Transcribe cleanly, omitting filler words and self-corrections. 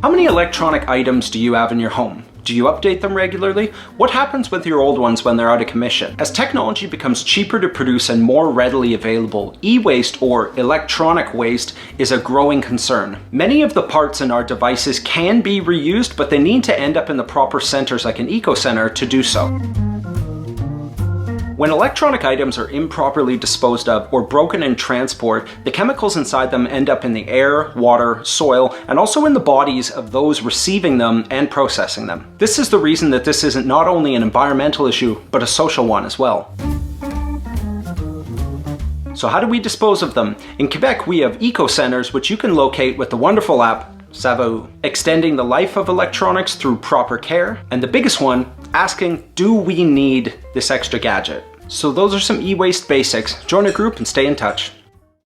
How many electronic items do you have in your home? Do you update them regularly? What happens with your old ones when they're out of commission? As technology becomes cheaper to produce and more readily available, e-waste or electronic waste is a growing concern. Many of the parts in our devices can be reused, but they need to end up in the proper centers like an eco-center to do so. When electronic items are improperly disposed of or broken in transport, the chemicals inside them end up in the air, water, soil, and also in the bodies of those receiving them and processing them. This is the reason that this isn't not only an environmental issue, but a social one as well. So how do we dispose of them? In Quebec, we have eco-centers, which you can locate with the wonderful app Savou, extending the life of electronics through proper care, and the biggest one, asking, do we need this extra gadget? So those are some e-waste basics. Join a group and stay in touch.